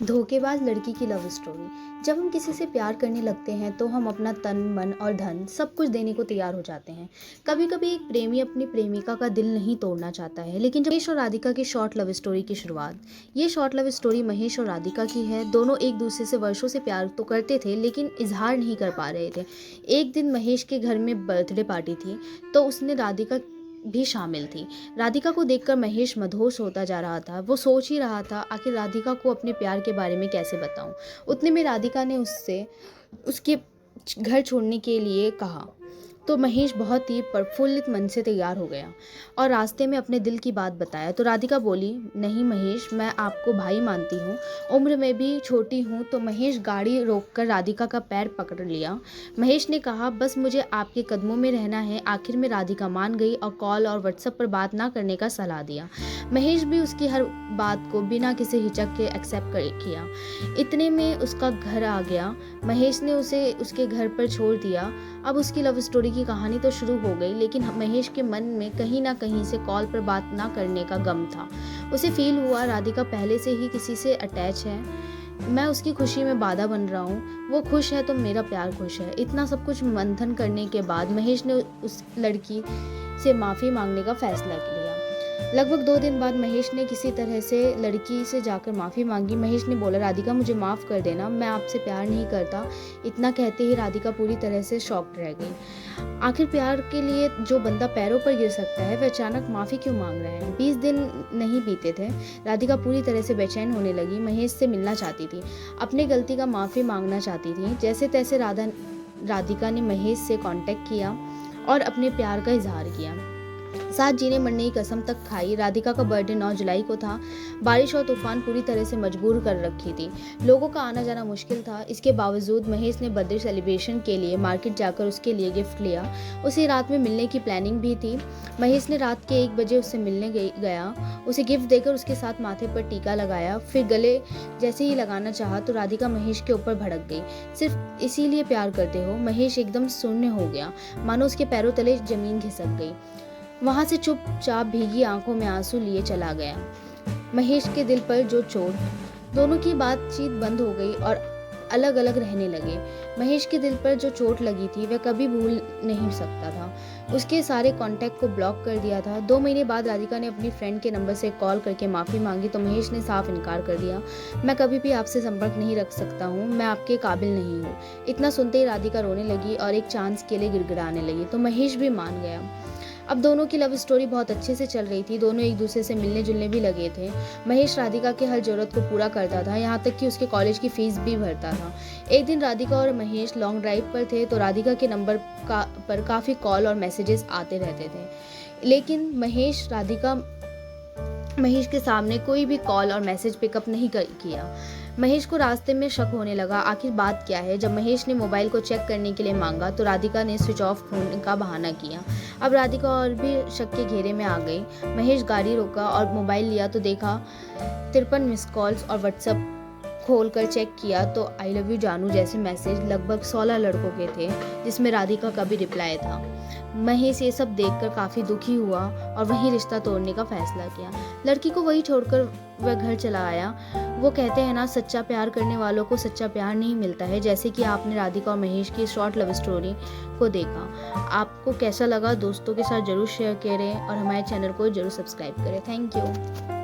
धोखेबाज लड़की की लव स्टोरी। जब हम किसी से प्यार करने लगते हैं तो हम अपना तन मन और धन सब कुछ देने को तैयार हो जाते हैं। कभी कभी एक प्रेमी अपनी प्रेमिका का दिल नहीं तोड़ना चाहता है, लेकिन जब महेश और राधिका की शॉर्ट लव स्टोरी की शुरुआत। ये शॉर्ट लव स्टोरी महेश और राधिका की है। दोनों एक दूसरे से वर्षों से प्यार तो करते थे, लेकिन इजहार नहीं कर पा रहे थे। एक दिन महेश के घर में बर्थडे पार्टी थी, तो उसने राधिका भी शामिल थी। राधिका को देखकर महेश मदहोश होता जा रहा था। वो सोच ही रहा था, आखिर राधिका को अपने प्यार के बारे में कैसे बताऊं। उतने में राधिका ने उससे उसके घर छोड़ने के लिए कहा, तो महेश बहुत ही प्रफुल्लित मन से तैयार हो गया और रास्ते में अपने दिल की बात बताया। तो राधिका बोली, नहीं महेश, मैं आपको भाई मानती हूँ, उम्र में भी छोटी हूँ। तो महेश गाड़ी रोककर राधिका का पैर पकड़ लिया। महेश ने कहा, बस मुझे आपके कदमों में रहना है। आखिर में राधिका मान गई और कॉल और व्हाट्सएप पर बात ना करने का सलाह दिया। महेश भी उसकी हर बात को बिना किसी हिचक के एक्सेप्ट किया। इतने में उसका घर आ गया। महेश ने उसे उसके घर पर छोड़ दिया। अब उसकी लव स्टोरी की कहानी तो शुरू हो गई, लेकिन महेश के मन में कहीं ना कहीं से कॉल पर बात ना करने का गम था। उसे फील हुआ राधिका पहले से ही किसी से अटैच है, मैं उसकी खुशी में बाधा बन रहा हूँ। वो खुश है तो मेरा प्यार खुश है। इतना सब कुछ मंथन करने के बाद महेश ने उस लड़की से माफ़ी मांगने का फैसला लिया। लगभग 2 दिन बाद महेश ने किसी तरह से लड़की से जाकर माफ़ी मांगी। महेश ने बोला, राधिका मुझे माफ़ कर देना, मैं आपसे प्यार नहीं करता। इतना कहते ही राधिका पूरी तरह से शॉक्ड रह गई। आखिर प्यार के लिए जो बंदा पैरों पर गिर सकता है, वह अचानक माफ़ी क्यों मांग रहा है। 20 दिन नहीं बीते थे, राधिका पूरी तरह से बेचैन होने लगी। महेश से मिलना चाहती थी, अपनी गलती का माफ़ी मांगना चाहती थी। जैसे तैसे राधिका ने महेश से कांटेक्ट किया और अपने प्यार का इजहार किया। साथ जीने मरने की कसम तक खाई। राधिका का बर्थडे 9 जुलाई को था। बारिश और तूफान पूरी तरह से मजबूर कर रखी थी। लोगों का आना जाना मुश्किल था। इसके बावजूद महेश ने बर्थडे सेलिब्रेशन के लिए मार्केट जाकर उसके लिए गिफ्ट लिया। उसी रात में मिलने की प्लानिंग भी थी। महेश ने रात के 1 बजे उससे मिलने गया। उसे गिफ्ट देकर उसके साथ माथे पर टीका लगाया। फिर गले जैसे ही लगाना चाहा तो राधिका महेश के ऊपर भड़क गई। सिर्फ इसीलिए प्यार करते हो। महेश एकदम शून्य हो गया, मानो उसके पैरों तले जमीन खिसक गई। वहां से चुपचाप भीगी आंखों में आंसू लिए चला गया। महेश के दिल पर जो चोट, दोनों की बातचीत बंद हो गई और अलग अलग रहने लगे। महेश के दिल पर जो चोट लगी थी वह कभी भूल नहीं सकता था। उसके सारे कांटेक्ट को ब्लॉक कर दिया था। 2 महीने बाद राधिका ने अपनी फ्रेंड के नंबर से कॉल करके माफ़ी मांगी, तो महेश ने साफ इनकार कर दिया। मैं कभी भी आपसे संपर्क नहीं रख सकता हूँ, मैं आपके काबिल नहीं हूँ। इतना सुनते ही राधिका रोने लगी और एक चांस के लिए गिड़गिड़ाने लगी। तो महेश भी मान गया। अब दोनों की लव स्टोरी बहुत अच्छे से चल रही थी। दोनों एक दूसरे से मिलने जुलने भी लगे थे। महेश राधिका की हर जरूरत को पूरा करता था, यहाँ तक कि उसके कॉलेज की फीस भी भरता था। एक दिन राधिका और महेश लॉन्ग ड्राइव पर थे, तो राधिका के नंबर पर काफ़ी कॉल और मैसेजेस आते रहते थे, लेकिन महेश के सामने कोई भी कॉल और मैसेज पिकअप नहीं किया। महेश को रास्ते में शक होने लगा, आखिर बात क्या है। जब महेश ने मोबाइल को चेक करने के लिए मांगा तो राधिका ने स्विच ऑफ होने का बहाना किया। अब राधिका और भी शक के घेरे में आ गई। महेश गाड़ी रोका और मोबाइल लिया तो देखा 53 मिस कॉल्स और व्हाट्सएप खोलकर चेक किया तो आई लव यू जानू जैसे मैसेज लगभग 16 लड़कों के थे, जिसमें राधिका का भी रिप्लाई था। महेश ये सब देखकर काफ़ी दुखी हुआ और वहीं रिश्ता तोड़ने का फैसला किया। लड़की को वही छोड़कर वह घर चला आया। वो कहते हैं ना, सच्चा प्यार करने वालों को सच्चा प्यार नहीं मिलता है। जैसे कि आपने राधिका और महेश की शॉर्ट लव स्टोरी को देखा। आपको कैसा लगा दोस्तों के साथ जरूर शेयर करें और हमारे चैनल को जरूर सब्सक्राइब करें। Thank you.